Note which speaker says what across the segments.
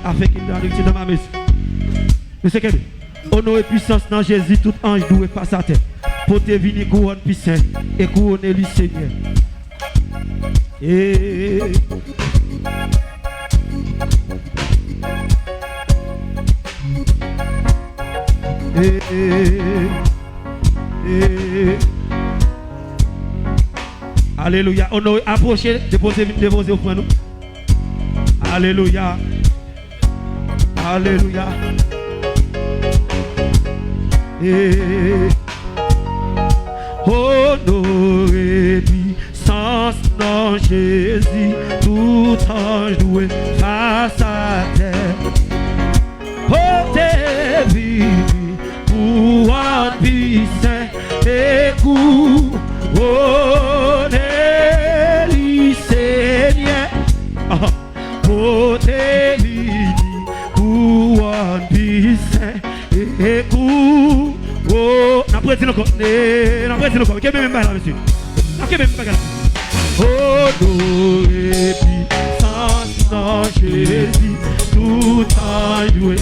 Speaker 1: avec une traduction dans ma maison. Monsieur Kébé, honneur et puissance dans Jésus, tout ange doué face à terre. Pour te venir couronne puissant et couronner le Seigneur. Alléluia. On a approché, déposer au point nous. Alléluia. Alléluia. Honneur et puissance dans Jésus, tout ange doué face à terre. Oh, t'es venu pour un puissant et couronner le Seigneur. Oh, t'es venu pour un puissant et couronner. N'apprécie le corps, n'apprécie le corps. Qu'est-ce que même pas là, monsieur? Qu'est-ce que même pas là? Honneur et puissance dans Jésus, tout en joué.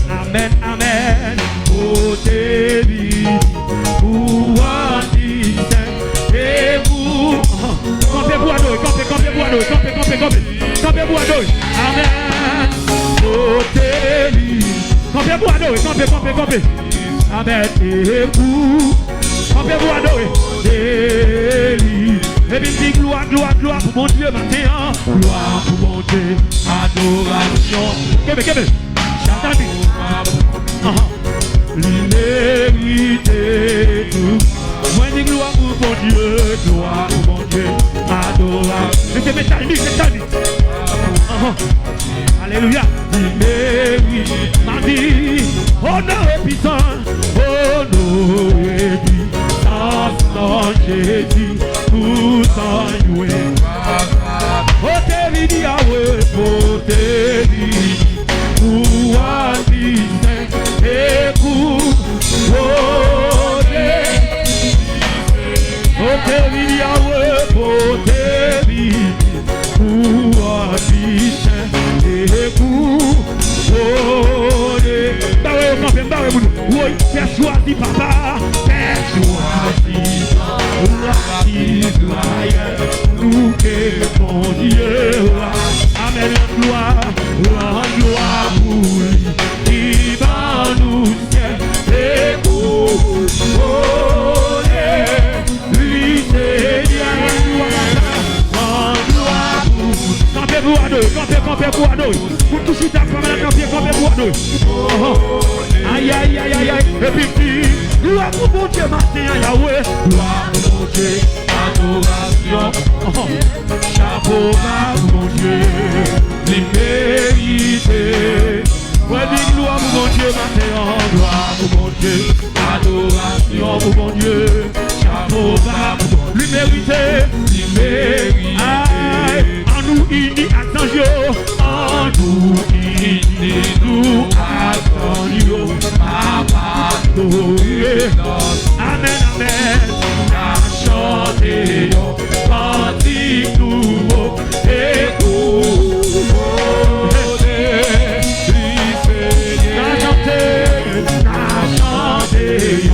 Speaker 1: Amen, amen. Oh, t'es venu pour un puissant et vous. Campez pour adouer, campez pour adouer, campez pour adouer. Amen. Oh, t'es venu. Campez pour adouer, campez. Amen. Et vous. Campez pour adouer. Et puis dit gloire pour mon Dieu matin. Gloire pour mon Dieu. Adoration. Kébé. J'entends. L'imérité tout. Moi dis gloire pour mon Dieu. Gloire pour mon Dieu. Adoration. C'est métallique. Alléluia. L'imérité. Ma vie. Honneur et puissance. Honneur et puissance dans Jésus. Tout en joué. Oh, t'es venu à eux. Oh, t'es venu. Pour un puissant et couronner. Oh, t'es venu à eux. Oh, t'es venu. Pour un puissant et couronner. Bah ouais, oui, Père choisi, papa. Père choisi. Nous que mon Dieu. Amen, gloire pour lui. Il va nous ciel et couronner. Lui Seigneur. Gloire pour lui. Campez pour adouer. Pour tout ce qui t'a fait, campez pour adouer. Aïe. Et puis, gloire pour mon Dieu, matin, Yahweh. Gloire pour mon Dieu, adoration. Chapeau bas pour mon Dieu, l'immérité. Ouais, dis gloire pour mon Dieu, matin, gloire pour mon Dieu, adoration pour mon Dieu. Chapeau bas pour l'immérité. En nous unis à Sanjo, en nous unis à Sanjo. Amen. Chantez, cantique nouveau et couronner. Chantez,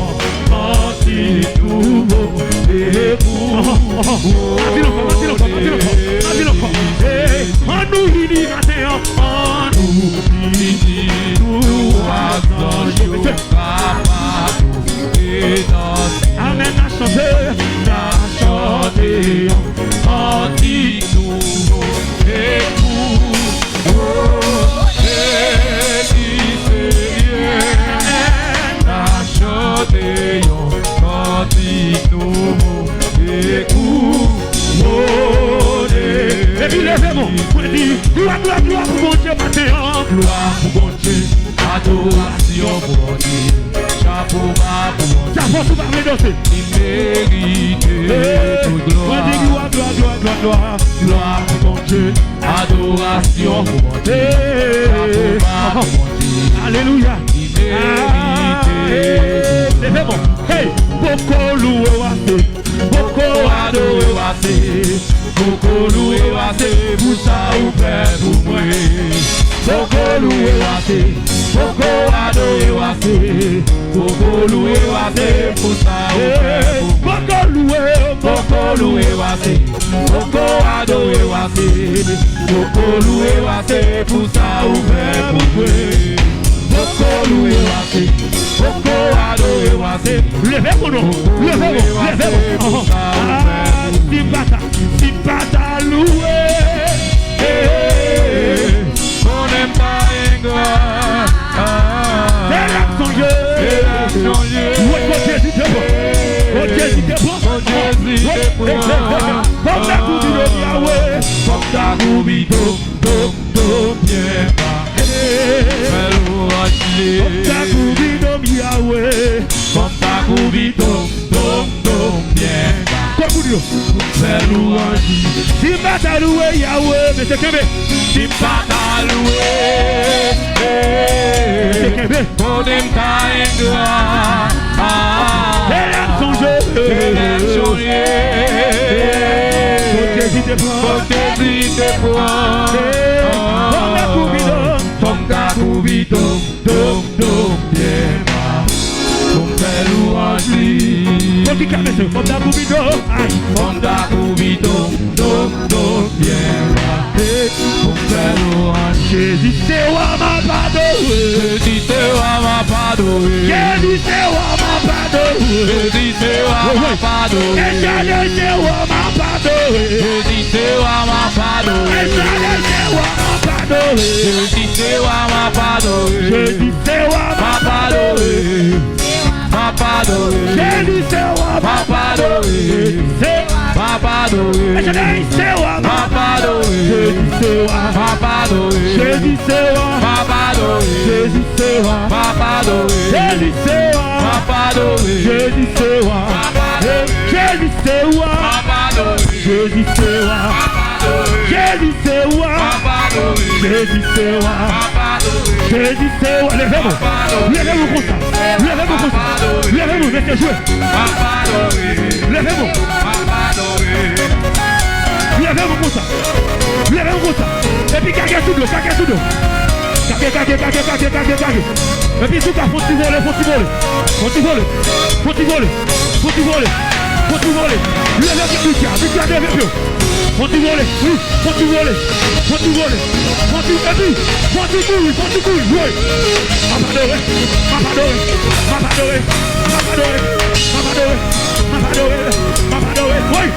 Speaker 1: cantique nouveau et couronner. En nous unis matin, en nous unis à Sanjo. Amen, à chanter, cantique nouveau et couronner. À chanter, cantique nouveau et couronner. Et puis levez-moi, pour dire gloire pour mon Dieu matin. Gloire pour mon Dieu, adoration pour mon Dieu. Chapeau bas pour mon Dieu. Chapeau sous ma danser. Immérité toute gloire. Gloire pour mon Dieu. Adoration pour mon Dieu. Chapeau bas pour mon Dieu. Alléluia. Immérité. Levez-moi. Hey, beaucoup loué wassé. Beaucoup adoré wassé. Beaucoup loué wassé. Pour ça ou fait pour moi. Boko loué wase, boko adoré wase, boko loué wase, pour ça ou fait. Boko loué wase, boko adoré wase, boko loué wase, pour ça ou fait pour jouer. Boko loué wase, boko adoré wase. Levez-vous, levez-vous. Simpata loué. On n'aime pas ingrat. Elle a changé. Oui, quand Jésus te voit. Quand Jésus te voit. Comme ta coubide Yahweh. Comme ta coubide bien bas. Comme ta coubide Yahweh. Comme ta coubide bien bas. Fais louange. Si pas ta loué Yahweh, mais c'est Kébé. Si pas ta loué, c'est Kébé. On aime ta ingrat. Elle a changé. Elle a changé. Faut que tu te prends. Comme ta coubide, bien bas. Comme ta louange. Comme ta coubide, comme ta coubide, bien bas. Comme ta louange. Jésus, c'est moi ma pardonné. Jésus, c'est moi ma pardonné. Jésus, c'est moi ma pardonné. Jésus, c'est moi ma pardonné. Éternel, c'est moi ma pardonné. Jésus, c'est moi ma pardonné. Éternel, c'est moi ma pardonné. Jésus, c'est moi ma pardonné. Jésus, c'est moi ma pardonné. Papa Doré, Jésus c'est moi, Papa Doré, c'est Papa Doré, Jésus c'est moi, Papa Doré, Jésus c'est moi, Papa Doré, Jésus c'est moi, Papa Doré, Jésus c'est moi, Papa Doré, Jésus c'est moi, Papa Doré, Jésus c'est moi, Jésus c'est moi, Papa Doré, Jésus c'est moi, Jésus c'est moi, Papa Doré, Jésus c'est moi, Jésus c'est moi, levez-vous comme ça, levez-vous comme ça. Levez-vous, laissez jouer. Levez-vous. Levez-vous comme ça. Levez-vous comme ça. Et puis cagez tout l'eau, cagez tout l'eau. Cagez. Et puis tout cas, faut t'y voler. Levez le Lucas, levez le faut t'y voler, oui, faut t'y voler. Faut t'y courir, oui. Papa Doré, oui,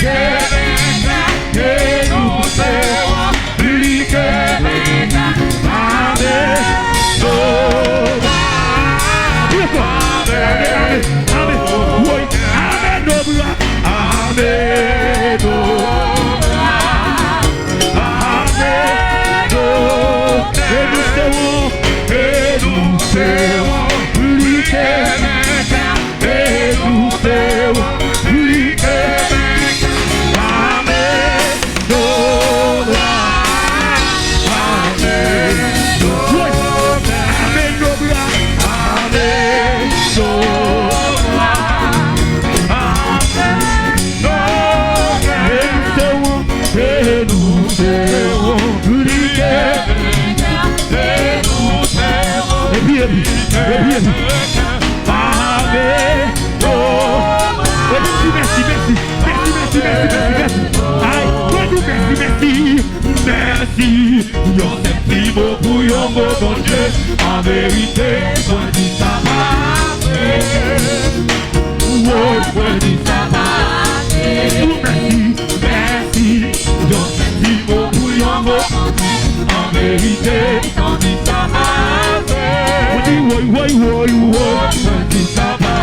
Speaker 2: Yeah.
Speaker 1: Merci, yon c'est beau pour yon beau bon Dieu. En vérité, moi dis ça va moi dis ça va merci, yon c'est beau pour yon beau bon Dieu. En vérité, moi dis ça va moi dis ça va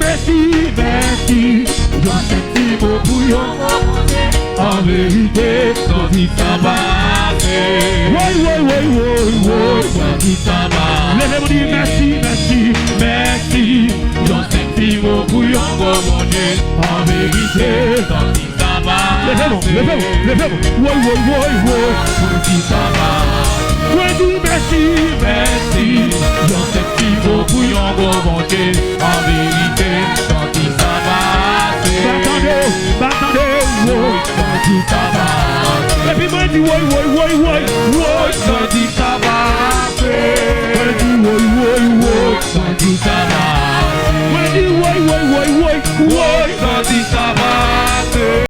Speaker 1: merci, yon c'est beau pour yon beau bon Dieu. En vérité, quand il s'abat, quand il s'abat, lèvez-vous dire merci, j'en sais petit mot pour yon bon Dieu. En vérité, quand il s'abat, lèvez-vous, quand il s'abat, merci, j'en sais petit mot pour yon bon Dieu. En vérité, quand il s'abat, battendez, et puis moi dis ça va, ça dit ça